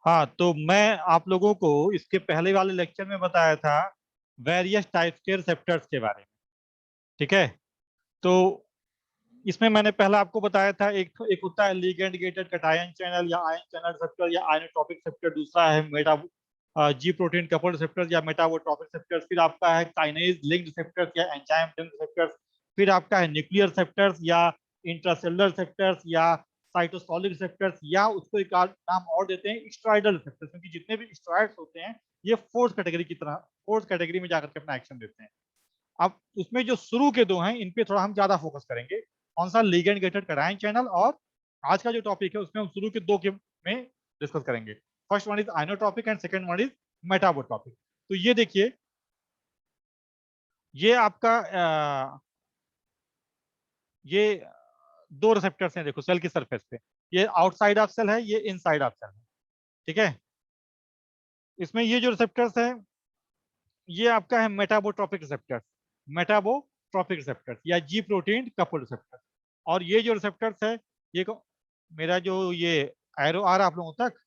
हाँ, तो मैं आप लोगों को इसके पहले वाले लेक्चर में बताया था वेरियस टाइप्स के रिसेप्टर्स के बारे में। ठीक है, तो इसमें मैंने पहला आपको बताया था एक एक होता है लिगेंड गेटेड कैटायन चैनल या आयन चैनल रिसेप्टर या आयनोट्रॉपिक रिसेप्टर। दूसरा है मेटा जी प्रोटीन कपल्ड रिसेप्टर्स या मेटाबोट्रॉपिक रिसेप्टर्स। फिर आपका है काइनेज लिंक्ड रिसेप्टर्स या एंजाइम लिंक्ड रिसेप्टर्स। फिर आपका है न्यूक्लियर रिसेप्टर्स या इंट्रासेलुलर रिसेप्टर्स या साइटोसोलिक रिसेप्टर्स, या उसको एक नाम और देते हैं स्टेरॉयडल रिसेप्टर्स, क्योंकि जितने भी स्टेरॉइड्स होते हैं ये फोर्थ कैटेगरी की तरह फोर्थ कैटेगरी में जाकर के अपना एक्शन देते हैं। अब उसमें जो शुरू के दो हैं इन पे थोड़ा हम ज्यादा फोकस करेंगे, कौन सा लिगेंड गेटेड कैटायन चैनल, और आज का जो टॉपिक है उसमें हम शुरू के दो के में डिस्कस करेंगे। First one is ionotropic and second one is metabotropic. तो ये देखिए, ये आपका ये दो रिसेप्टर्स हैं, देखो सेल की सरफेस पे। ये आउटसाइड ऑफ सेल है, ये इनसाइड ऑफ सेल है। ठीक है, इसमें ये जो रिसेप्टर्स है ये आपका है मेटाबोट्रॉपिक रिसेप्टर्स, मेटाबोट्रॉपिक रिसेप्टर्स या जी प्रोटीन कपल रिसेप्टर्स। और ये जो रिसेप्टर्स है ये मेरा जो ये एरो आ रहा है आप लोगों तक,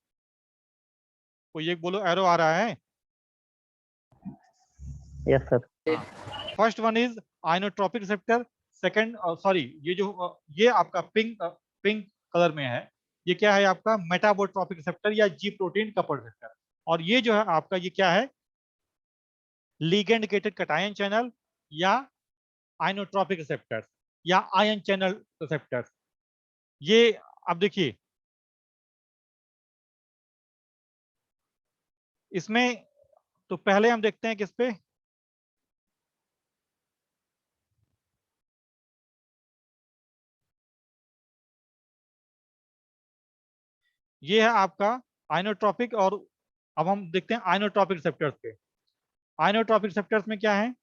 कोई एक बोलो एरो आ रहा है। Yes sir. First one is inotropic receptor, second sorry ये जो ये आपका पिंक पिंक कलर में है, ये क्या है आपका मेटाबोट्रॉपिक रिसेप्टर या जी प्रोटीन कपल रिसेप्टर। और ये जो है आपका ये क्या है, लिगेंड गेटेड कैटायन चैनल या आइनोट्रॉपिक रिसेप्टर्स या आयन चैनल रिसेप्टर्स। ये अब देखिए इसमें, तो पहले हम देखते हैं किस पे, ये है आपका आइनोट्रॉपिक। और अब हम देखते हैं आइनोट्रॉपिक रिसेप्टर्स पे। आइनोट्रॉपिक रिसेप्टर्स में क्या है,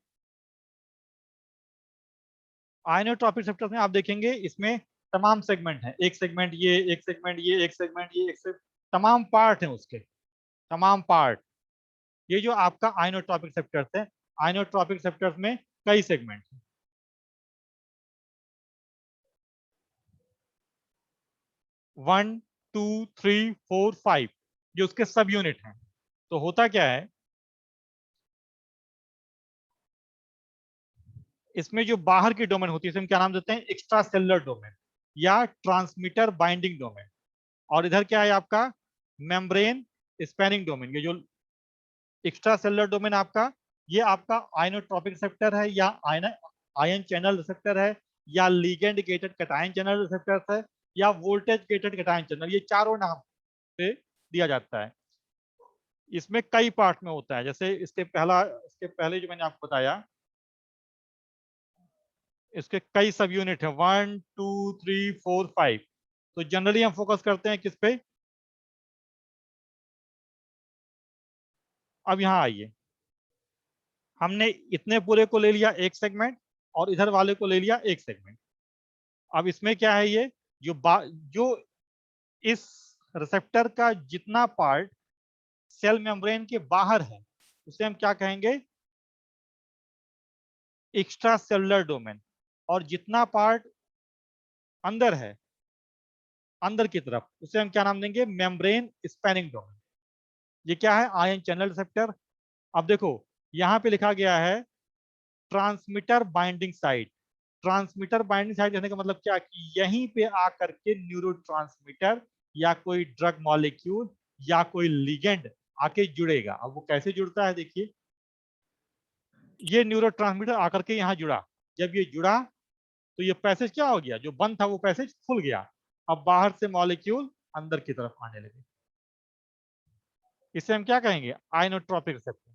आइनोट्रॉपिक रिसेप्टर्स में आप देखेंगे इसमें तमाम सेगमेंट हैं, एक सेगमेंट ये, एक सेगमेंट ये, एक सेगमेंट ये, एक से तमाम पार्ट हैं उसके, तमाम पार्ट। ये जो आपका आइनोट्रॉपिक रिसेप्टर्स है, आइनोट्रॉपिक रिसेप्टर्स में कई सेगमेंट हैं, 1 2 3 4 5 जो उसके सब यूनिट हैं। तो होता क्या है, इसमें जो बाहर की डोमेन होती है इसमें क्या नाम देते हैं, एक्स्ट्रा सेलुलर डोमेन या ट्रांसमीटर बाइंडिंग डोमेन। और इधर क्या है आपका मेम्ब्रेन स्पैनिंग डोमेन। ये जो एक्स्ट्रा सेलुलर डोमेन आपका, ये आपका आइनोट्रॉपिक रिसेप्टर है या आयन चैनल रिसेप्टर है या ligand gated cation channel receptor है या वोल्टेज गेटेड कैटायन चैनल। ये चारों नाम से दिया जाता है। इसमें कई पार्ट में होता है, जैसे इसके पहले जो मैंने आपको बताया, इसके कई सब यूनिट है 1 2 3 4 5। तो जनरली हम फोकस करते हैं किस पे, अब यहाँ आइए, हमने इतने पूरे को ले लिया एक सेगमेंट और इधर वाले को ले लिया एक सेगमेंट। अब इसमें क्या है, ये जो इस रिसेप्टर का जितना पार्ट सेल मेम्ब्रेन के बाहर है उसे हम क्या कहेंगे, एक्स्ट्रा सेलुलर डोमेन। और जितना पार्ट अंदर है, अंदर की तरफ, उसे हम क्या नाम देंगे, मेम्ब्रेन स्पैनिंग डोमेन। ये क्या है, आयन चैनल रिसेप्टर। अब देखो यहाँ पे लिखा गया है transmitter binding site. Transmitter binding site कहने का मतलब क्या, कि यहीं पे आकर के न्यूरोट्रांसमीटर या कोई ड्रग मॉलिक्यूल या कोई लिगेंड आके जुड़ेगा। अब वो कैसे जुड़ता है देखिए, ये न्यूरोट्रांसमीटर आकर के यहाँ जुड़ा, जब ये जुड़ा तो ये पैसेज क्या हो गया, जो बंद था वो पैसेज खुल गया। अब बाहर से मॉलिक्यूल अंदर की तरफ आने लगे, इसे हम क्या कहेंगे, आइनोट्रॉपिक रिसेप्टर।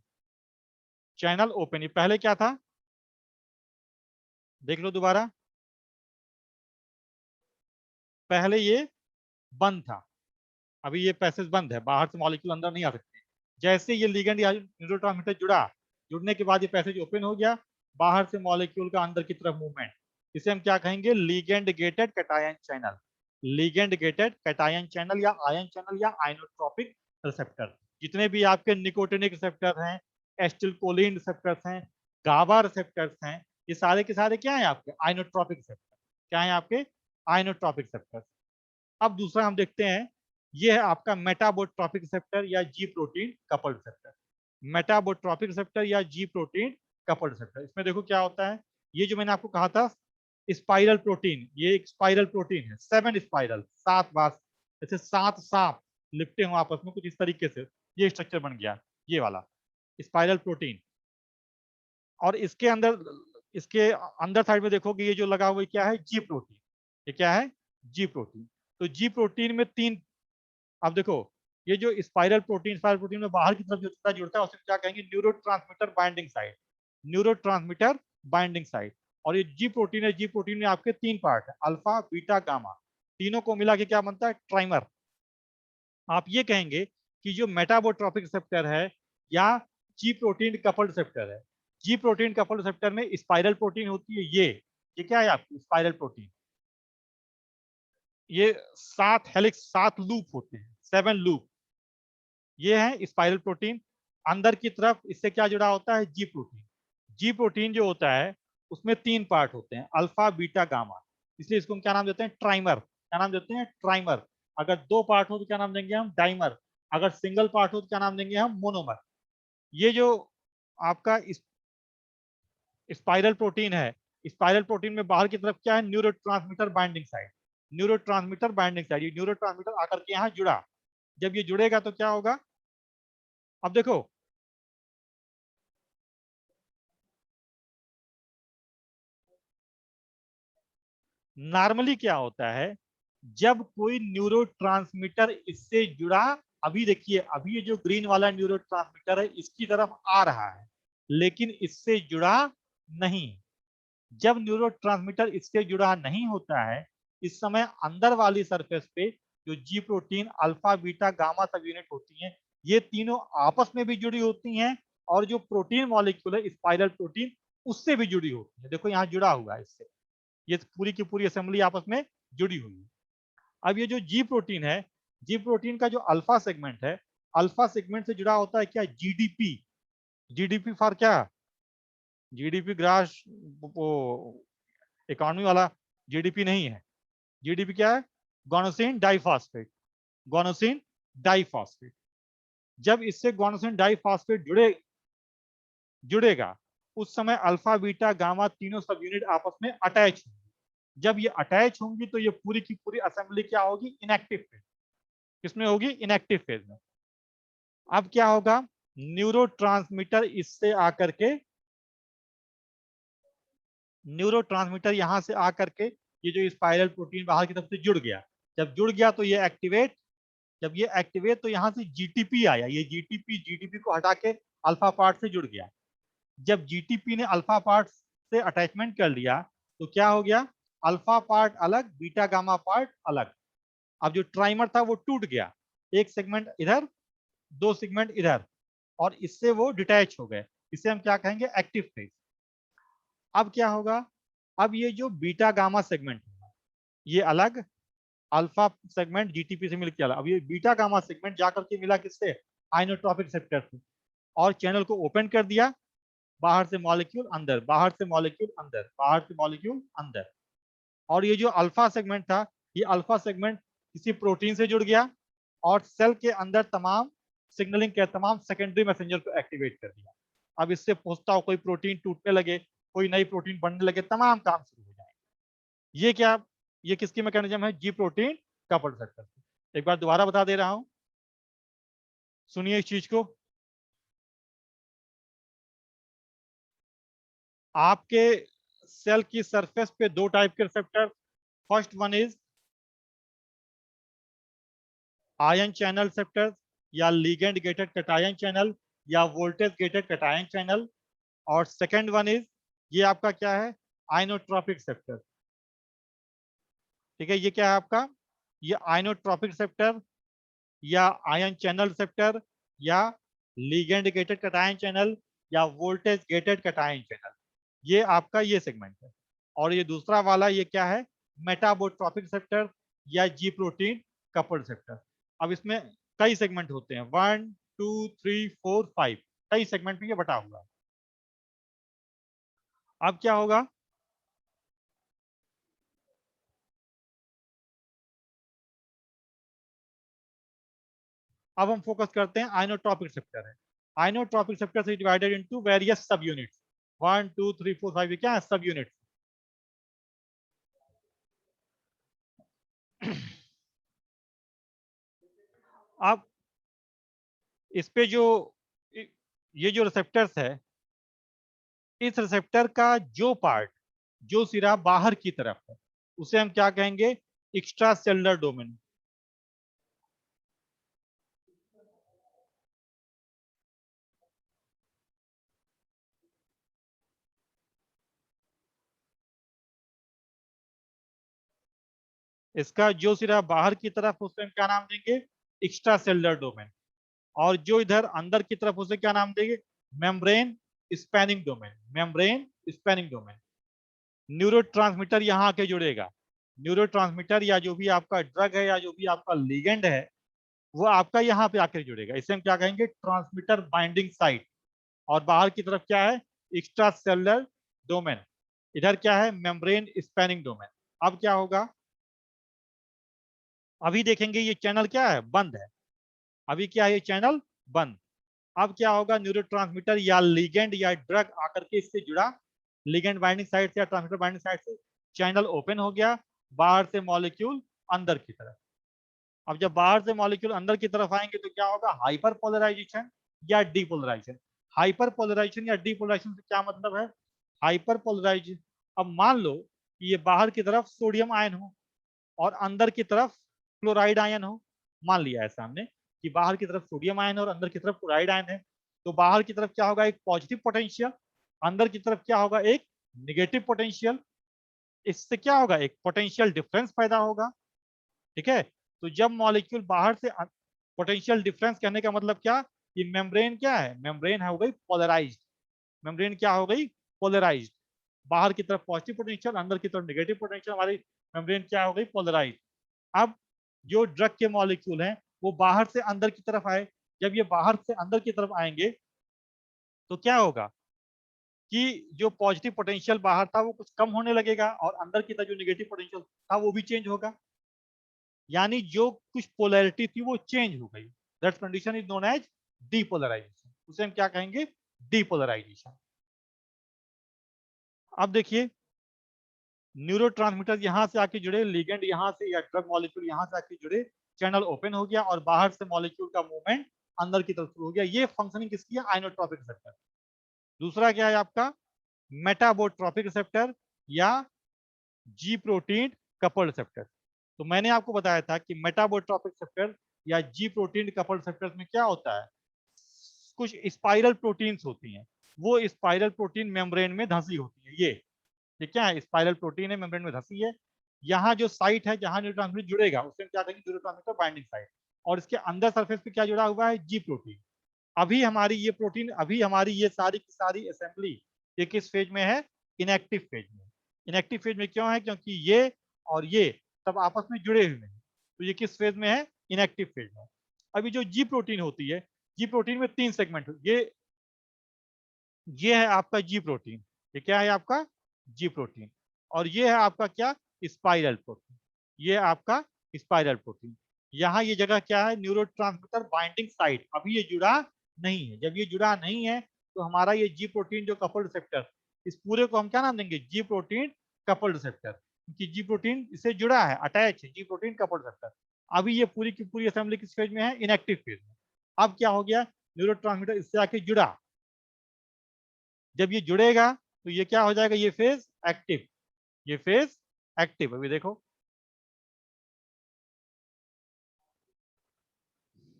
चैनल ओपन, ये पहले क्या था देख लो दोबारा, पहले ये बंद था, अभी ये पैसेज बंद है, बाहर से मॉलिक्यूल अंदर नहीं आ सकते। जैसे ये लिगेंड या न्यूरोट्रांसमीटर जुड़ा, जुड़ने के बाद ये पैसेज ओपन हो गया, बाहर से मॉलिक्यूल का अंदर की तरफ मूवमेंट, इसे हम क्या कहेंगे, ligand gated cation channel. Ligand gated cation channel या आयन चैनल या आइनोट्रॉपिक रिसेप्टर। जितने भी आपके निकोटिनिक रिसेप्टर हैं, एस्टिलकोलिन रिसेप्टर्स हैं, गाबा रिसेप्टर्स हैं, ये सारे के सारे क्या है आपके आइनोट्रॉपिक रिसेप्टर। क्या है आपके आइनोट्रॉपिक रिसेप्टर्स। अब दूसरा हम देखते हैं ये है आपका मेटाबोट्रोपिक रिसेप्टर या G protein coupled receptor. Metabotropic receptor या जी प्रोटीन कपल्ड रिसेप्टर, इसमें देखो क्या होता है, ये जो मैंने आपको कहा था स्पाइरल प्रोटीन, ये एक स्पाइरल प्रोटीन है, 7 स्पाइरल, 7 बार, जैसे 7 सांप लिपटे हो आपस में कुछ इस तरीके से ये स्ट्रक्चर बन गया, ये वाला स्पाइरल प्रोटीन। और इसके अंदर साइड में देखोगे ये जो लगा हुआ क्या है, जी प्रोटीन। ये क्या है, जी प्रोटीन। तो जी प्रोटीन में 3, अब देखो ये जो स्पाइरल प्रोटीन में बाहर की तरफ जो जुड़ता है उसे क्या कहेंगे, neurotransmitter binding site, neurotransmitter binding site. और ये जी प्रोटीन है, जी प्रोटीन में आपके 3 पार्ट है, अल्फा बीटा गामा, तीनों को मिला के क्या बनता है, ट्राइमर। आप ये कहेंगे कि जो मेटाबोट्रोपिक रिसेप्टर है या जी प्रोटीन कपल्ड रिसेप्टर है, जी प्रोटीन कपल्ड रिसेप्टर में स्पाइरल प्रोटीन होती है, ये क्या है आपकी स्पाइरल प्रोटीन, ये 7 हेलिक्स, 7 लूप होते हैं, 7 लूप, ये है स्पाइरल प्रोटीन। अंदर की तरफ इससे क्या जुड़ा होता है, जी प्रोटीन। जी प्रोटीन जो होता है उसमें 3 पार्ट होते हैं, अल्फा बीटा गामा, इसलिए इसको हम क्या नाम देते हैं, ट्राइमर। क्या नाम देते हैं, ट्राइमर। अगर 2 पार्ट हो तो क्या नाम देंगे हम, डाइमर। अगर सिंगल पार्ट हो तो क्या नाम देंगे हम, मोनोमर। ये जो आपका स्पाइरल प्रोटीन है, स्पाइरल प्रोटीन में बाहर की तरफ क्या है, neurotransmitter binding site, neurotransmitter binding site, ये न्यूरोट्रांसमीटर आकर के यहाँ जुड़ा। जब ये जुड़ेगा तो क्या होगा, अब देखो नॉर्मली क्या होता है, जब कोई न्यूरोट्रांसमीटर इससे जुड़ा, अभी देखिए अभी ये जो ग्रीन वाला न्यूरोट्रांसमीटर है इसकी तरफ आ रहा है लेकिन इससे जुड़ा नहीं। जब न्यूरोट्रांसमीटर इससे जुड़ा नहीं होता है, इस समय अंदर वाली सरफेस पे जो जी प्रोटीन अल्फा बीटा गामा सब यूनिट होती हैं, ये तीनों आपस में भी जुड़ी होती हैं और जो प्रोटीन मॉलिक्यूल है स्पाइरल प्रोटीन उससे भी जुड़ी होती है। देखो यहाँ जुड़ा हुआ है इससे, ये पूरी की पूरी असेंबली आपस में जुड़ी हुई है। अब ये जो जी प्रोटीन है, जी प्रोटीन का जो अल्फा सेगमेंट है, अल्फा सेगमेंट से जुड़ा होता है क्या, जीडीपी। जीडीपी फॉर क्या, जीडीपी ग्रास वो इकोनॉमी वाला जीडीपी नहीं है। जीडीपी क्या है, गोनोसिन डाइफॉस्फेट, गोनोसिन डाइफॉस्फेट। जब इससे गोनोसिन डाइफॉस्फेट जुड़ेगा उस समय अल्फा बीटा गामा तीनों सब यूनिट आपस में अटैच होंगी। जब ये अटैच होंगी तो ये पूरी की पूरी असेंबली क्या होगी, इनएक्टिव फेज। किसमें होगी, इनएक्टिव फेज में। अब क्या होगा, न्यूरोट्रांसमीटर इससे आकर के, न्यूरोट्रांसमीटर यहां से आकर के ये जो स्पाइरल प्रोटीन बाहर की तरफ से जुड़ गया, जब जुड़ गया तो ये एक्टिवेट, जब ये एक्टिवेट तो यहां से जीटीपी आया, ये जीटीपी, जीटीपी को हटा के अल्फा पार्ट से जुड़ गया। जब जीटीपी ने अल्फा पार्ट से अटैचमेंट कर लिया तो क्या हो गया, अल्फा पार्ट अलग, बीटा गामा पार्ट अलग। अब जो ट्राइमर था वो टूट गया, एक सेगमेंट इधर, 2 सेगमेंट इधर, और इससे वो डिटैच हो गए, इसे हम क्या कहेंगे, एक्टिव फेज। अब क्या होगा, अब ये जो बीटा गामा सेगमेंट है ये अलग, अल्फा सेगमेंट जीटीपी से मिलकर अलग। अब ये बीटा गामा सेगमेंट जाकर के मिला किससे, आइनोट्रोपिक रिसेप्टर से, और चैनल को ओपन कर दिया, बाहर से मॉलिक्यूल अंदर, बाहर से मॉलिक्यूल अंदर, बाहर से मॉलिक्यूल अंदर। और ये जो अल्फा सेगमेंट था, ये अल्फा सेगमेंट किसी प्रोटीन से जुड़ गया और सेल के अंदर तमाम सिग्नलिंग के तमाम सेकेंडरी मैसेंजर को एक्टिवेट कर दिया। अब इससे पूछता हो कोई प्रोटीन टूटने लगे, कोई नई प्रोटीन बनने लगे, तमाम काम शुरू हो जाए। ये क्या, ये किसकी मैकेनिज्म है, जी प्रोटीन कपल्ड रिसेप्टर। एक बार दोबारा बता दे रहा हूं, सुनिए इस चीज को। आपके सेल की सरफेस पे 2 टाइप के receptor, first one is ion channel receptor या लिगेंड गेटेड कैटायन चैनल या वोल्टेज गेटेड कैटायन चैनल, और सेकेंड वन इज, ये आपका क्या है, आइनोट्रोपिक रिसेप्टर। ठीक है, ये क्या है आपका, ये आइनोट्रोपिक रिसेप्टर या आयन चैनल रिसेप्टर या लिगेंड गेटेड कैटायन चैनल या वोल्टेज गेटेड कैटायन चैनल, ये आपका ये सेगमेंट है। और ये दूसरा वाला ये क्या है, मेटाबोट्रोपिक रिसेप्टर या जी प्रोटीन कपल्ड रिसेप्टर। अब इसमें कई सेगमेंट होते हैं, 1 2 3 4 5, कई सेगमेंट में ये बटा हुआ है। अब क्या होगा, अब हम फोकस करते हैं आइनोट्रॉपिक रिसेप्टर है। आइनोट्रॉपिक रिसेप्टर से डिवाइडेड इनटू वेरियस सब यूनिट्स, 1 2 3 4 5 ये क्या है, सब यूनिट्स। अब इस पे जो ये जो रिसेप्टर्स है, इस रिसेप्टर का जो पार्ट, जो सिरा बाहर की तरफ है, उसे हम क्या कहेंगे, एक्स्ट्रा सेलुलर डोमेन। इसका जो सिरा बाहर की तरफ, उसे हम क्या नाम देंगे, एक्स्ट्रा सेलुलर डोमेन। और जो इधर अंदर की तरफ, उसे क्या नाम देंगे, membrane spanning domain. Membrane spanning domain. Neurotransmitter यहाँ आके जुड़ेगा। न्यूरोट्रांसमीटर या जो भी आपका ड्रग है या जो भी आपका लिगेंड है, वो आपका यहाँ पे आकर जुड़ेगा। इसे हम क्या कहेंगे, ट्रांसमीटर बाइंडिंग साइट। और बाहर की तरफ क्या है, एक्स्ट्रा सेलुलर डोमेन। इधर क्या है, मेम्ब्रेन स्पैनिंग डोमेन। अब क्या होगा, अभी देखेंगे ये चैनल क्या है, बंद है। अभी क्या है, ये चैनल बंद। अब क्या होगा, न्यूरोट्रांसमीटर या लिगेंड या ड्रग आकर के इससे जुड़ा, लिगेंड बाइंडिंग साइट से या ट्रांसमीटर बाइंडिंग साइट से चैनल ओपन हो गया, बाहर से मॉलिक्यूल अंदर की तरफ। अब जब बाहर से मॉलिक्यूल अंदर की तरफ आएंगे तो क्या होगा, हाइपर पोलराइजेशन या डीपोलराइजेशन। हाइपर पोलराइजेशन या डीपोलराइजेशन से क्या मतलब है, हाइपर पोलराइजेशन, अब मान लो कि ये बाहर की तरफ सोडियम आयन हो और अंदर की तरफ क्लोराइड आयन हो। मान लिया है सामने कि बाहर की तरफ सोडियम आयन और अंदर की तरफ क्लोराइड आयन है। तो बाहर की तरफ क्या होगा, एक पॉजिटिव पोटेंशियल, अंदर की तरफ क्या होगा, एक निगेटिव पोटेंशियल। इससे क्या होगा, एक पोटेंशियल डिफरेंस पैदा होगा। ठीक है, तो जब मॉलिक्यूल बाहर से, पोटेंशियल डिफरेंस कहने का मतलब क्या, कि मेम्ब्रेन क्या है, मेम्ब्रेन हो गई पोलराइज्ड। मेम्ब्रेन क्या हो गई, पोलराइज्ड। बाहर की तरफ पॉजिटिव पोटेंशियल, अंदर की तरफ नेगेटिव पोटेंशियल, हमारी मेम्ब्रेन क्या हो गई, पोलराइज्ड। अब जो ड्रग के मॉलिक्यूल हैं वो बाहर से अंदर की तरफ आए। जब ये बाहर से अंदर की तरफ आएंगे तो क्या होगा, कि जो पॉजिटिव पोटेंशियल बाहर था वो कुछ कम होने लगेगा और अंदर की तरफ जो नेगेटिव पोटेंशियल था वो भी चेंज होगा। यानी जो कुछ पोलैरिटी थी वो चेंज हो गई। That condition is known as depolarisation. उसे हम क्या कहेंगे, डीपोलराइजेशन। अब देखिए, न्यूरोट्रांसमीटर यहां से आके जुड़े, लिगेंड यहां से या ड्रग मॉलिक्यूल यहां से आके जुड़े, चैनल ओपन हो गया और बाहर से मॉलिक्यूल का मूवमेंट अंदर की तरफ शुरू हो गया। ये फंक्शनिंग किसकी है, आइनोट्रॉपिक रिसेप्टर। दूसरा क्या है आपका, मेटाबोट्रॉपिक रिसेप्टर या जी प्रोटीन कपल रिसेप्टर। तो मैंने आपको बताया था कि मेटाबोट्रॉपिक रिसेप्टर या जी प्रोटीन कपल रिसेप्टर्स में क्या होता है, कुछ स्पाइरल प्रोटीन्स होती हैं। वो स्पाइरल प्रोटीन मेम्ब्रेन में धंसी होती है। ये क्या है, स्पाइरल प्रोटीन है, मेम्ब्रेन में धंसी है। यहाँ जो साइट है जहां न्यूरोट्रांसमीटर जुड़ेगा उसे हम क्या कहेंगे, न्यूरोट्रांसमीटर बाइंडिंग साइट। और इसके अंदर सरफेस पे क्या जुड़ा हुआ है, जी प्रोटीन। अभी हमारी ये प्रोटीन, अभी हमारी ये सारी की सारी असेंबली ये किस फेज में है, इनएक्टिव फेज में। इनएक्टिव फेज में क्यों है, क्योंकि ये और ये सब आपस में जुड़े हुए हैं। तो ये किस फेज में है, इनएक्टिव फेज में। अभी जो जी प्रोटीन होती है, जी प्रोटीन में 3 सेगमेंट, ये है आपका जी प्रोटीन। ये क्या है आपका, जी प्रोटीन। और ये है आपका क्या, स्पाइरल प्रोटीन। ये आपका स्पाइरल प्रोटीन। यहाँ ये जगह क्या है, न्यूरोट्रांसमीटर बाइंडिंग साइट। अभी ये जुड़ा नहीं है। जब ये जुड़ा नहीं है तो हमारा ये जी प्रोटीन जो कपल रिसेप्टर, इस पूरे को हम क्या नाम देंगे, जी प्रोटीन कपल रिसेप्टर। क्योंकि जी प्रोटीन इससे जुड़ा है, अटैच है, जी प्रोटीन कपल रिसेप्टर। अभी ये पूरी की पूरी असेंबली किस फेज में है, इनएक्टिव फेज में। अब क्या हो गया, न्यूरोट्रांसमीटर इससे आके जुड़ा। जब ये जुड़ेगा तो ये क्या हो जाएगा, ये फेज एक्टिव। ये फेज एक्टिव। अभी देखो,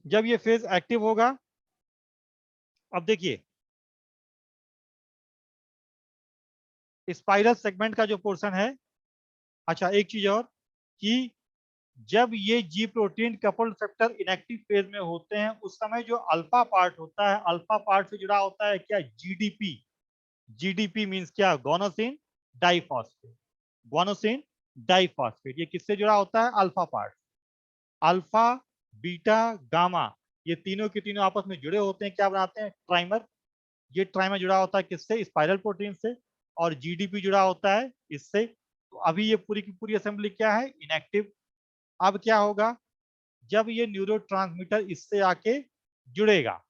जब ये फेज एक्टिव होगा, अब देखिए स्पाइरल सेगमेंट का जो पोर्शन है। अच्छा एक चीज और, कि जब ये जी protein couple receptor inactive phase में होते हैं उस समय जो अल्फा पार्ट होता है, अल्फा पार्ट से जुड़ा होता है क्या, जीडीपी। जीडीपी मींस क्या, गोनोसिन डाइफॉस्फेट। गोनोसिन डाइफॉस्फेट ये किससे जुड़ा होता है, alpha part. Alpha, beta, gamma, ये तीनों के तीनों आपस में जुड़े होते हैं, क्या बनाते हैं, ट्राइमर। ये ट्राइमर जुड़ा होता है किससे, स्पाइरल प्रोटीन से। और जीडीपी जुड़ा होता है इससे। तो अभी ये पूरी की पूरी असेंबली क्या है, इनएक्टिव। अब क्या होगा, जब ये न्यूरोट्रांसमीटर इससे आके जुड़ेगा,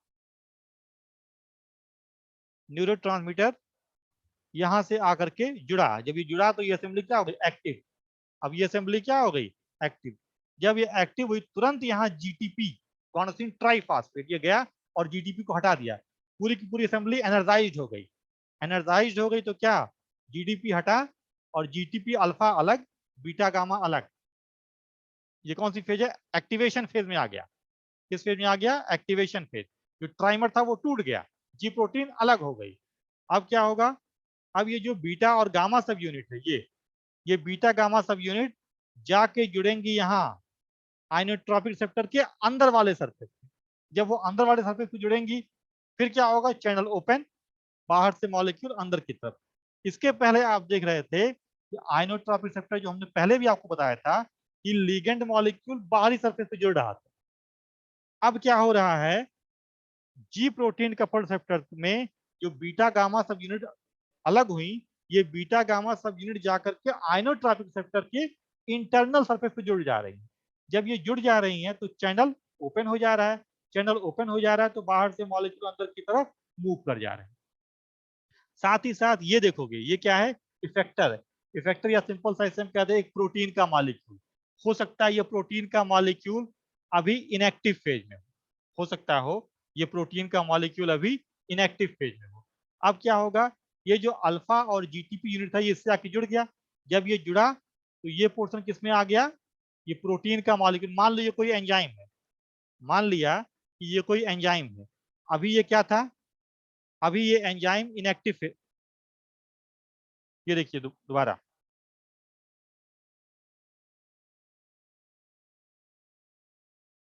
न्यूरोट्रांसमीटर यहां से आकर के जुड़ा, जब ये जुड़ा तो ये असेंबली क्या हो गई, एक्टिव। अब ये असेंबली क्या हो गई, एक्टिव। जब ये एक्टिव हुई तुरंत यहाँ जीटीपी गॉनोसिन ट्राइफॉस्फेट ये गया और जीटीपी को हटा दिया, पूरी की पूरी असेंबली एनर्जाइज्ड हो गई। एनर्जाइज्ड हो गई तो क्या, जीडीपी हटा और जीटीपी अल्फा अलग, बीटा गामा अलग। ये कौन सी फेज है, एक्टिवेशन फेज में आ गया। किस फेज में आ गया, एक्टिवेशन फेज। जो ट्राइमर था वो टूट गया, जी प्रोटीन अलग हो गई। अब क्या होगा, अब ये जो बीटा और गामा सब यूनिट है, ये बीटा गामा सब यूनिट जाके जुड़ेंगी यहाँ आइनोट्रॉपिक रिसेप्टर के अंदर वाले सरफेस पे। जब वो अंदर वाले सरफेस पे जुड़ेंगी फिर क्या होगा, चैनल ओपन, बाहर से मॉलिक्यूल अंदर की तरफ। इसके पहले आप देख रहे थे कि आइनोट्रॉपिक रिसेप्टर जो हमने पहले भी आपको बताया था कि लिगेंड मॉलिक्यूल बाहरी सरफेस पे जुड़ रहा था। अब क्या हो रहा है, जी प्रोटीन कपल रिसेप्टर में जो बीटा गामा सब यूनिट अलग हुई, ये बीटा गामा सब यूनिट जाकर के आइनोट्रॉपिक रिसेप्टर के इंटरनल सरफेस पे जुड़ जा रही है। जब ये जुड़ जा रही हैं तो चैनल ओपन हो जा रहा है, चैनल ओपन हो जा रहा है तो बाहर से मॉलिक्यूल अंदर की तरफ मूव कर जा रहे हैं। साथ ही साथ ये देखोगे ये क्या है, इफेक्टर है। इफेक्टर या सिंपल सा इसमें कहते हैं एक प्रोटीन का मॉलिक्यूल। हो सकता है ये प्रोटीन का मॉलिक्यूल अभी इनएक्टिव फेज में हो सकता हो, ये प्रोटीन का मॉलिक्यूल अभी इनएक्टिव फेज में हो। अब क्या होगा, ये जो अल्फा और जीटीपी यूनिट था ये इससे आके जुड़ गया। जब ये जुड़ा तो ये पोर्शन किसमें आ गया, ये प्रोटीन का मॉलिक्यूल। मान लो ये कोई एंजाइम है, मान लिया कि ये कोई एंजाइम है। अभी ये क्या था, अभी ये एंजाइम इनएक्टिव है। ये देखिए दोबारा,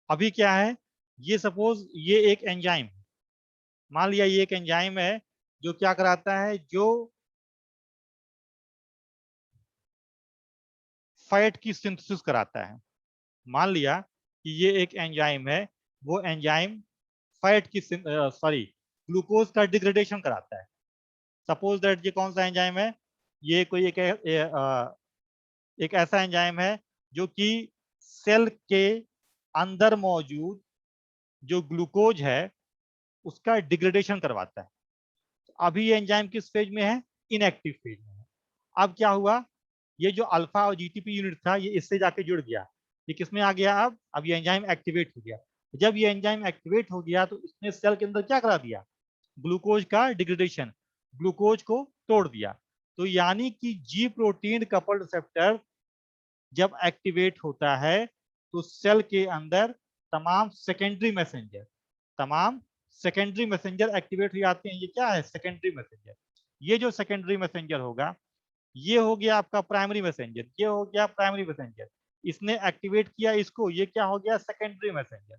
अभी क्या है, ये सपोज ये एक एंजाइम है, मान लिया ये एक एंजाइम है जो क्या कराता है, जो फैट की सिंथेसिस कराता है। मान लिया कि ये एक एंजाइम है, वो एंजाइम फैट की सॉरी ग्लूकोज का डिग्रेडेशन कराता है। सपोज दैट ये कौन सा एंजाइम है, ये कोई एक ऐसा एंजाइम है जो कि सेल के अंदर मौजूद जो ग्लूकोज है उसका डिग्रेडेशन करवाता है। अभी ये एंजाइम किस फेज में है, इनएक्टिव फेज में है। अब क्या हुआ, ये जो अल्फा और जीटीपी यूनिट था ये इससे जाके जुड़ गया, ये किसमें आ गया, अब ये एंजाइम एक्टिवेट हो गया। जब ये एंजाइम एक्टिवेट हो गया तो इसने सेल के अंदर क्या करा दिया, ग्लूकोज का डिग्रेडेशन, ग्लूकोज को तोड़ दिया। तो यानी कि जी प्रोटीन कपल्ड रिसेप्टर जब एक्टिवेट होता है तो सेल के अंदर तमाम सेकेंडरी मैसेंजर, तमाम सेकेंडरी मैसेंजर एक्टिवेट हो जाते हैं। ये क्या है, सेकेंडरी मैसेंजर। ये जो सेकेंडरी मैसेंजर होगा ये हो गया आपका प्राइमरी मैसेंजर, ये हो गया प्राइमरी मैसेंजर। इसने एक्टिवेट किया इसको, ये क्या हो गया, सेकेंडरी मैसेंजर।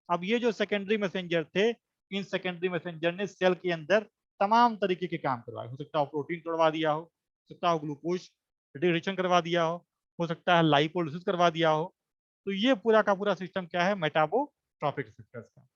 अब ये जो सेकेंडरी मैसेंजर थे, इन सेकेंडरी मैसेंजर ने सेल के अंदर तमाम तरीके के काम करवाए। हो सकता है प्रोटीन तोड़वा दिया हो सकता है ग्लूकोज डिग्रेडेशन करवा दिया हो सकता है लाइपोलिसिस करवा दिया हो। तो ये पूरा का पूरा सिस्टम क्या है, मेटाबोट्रॉपिक रिसेप्टर्स का।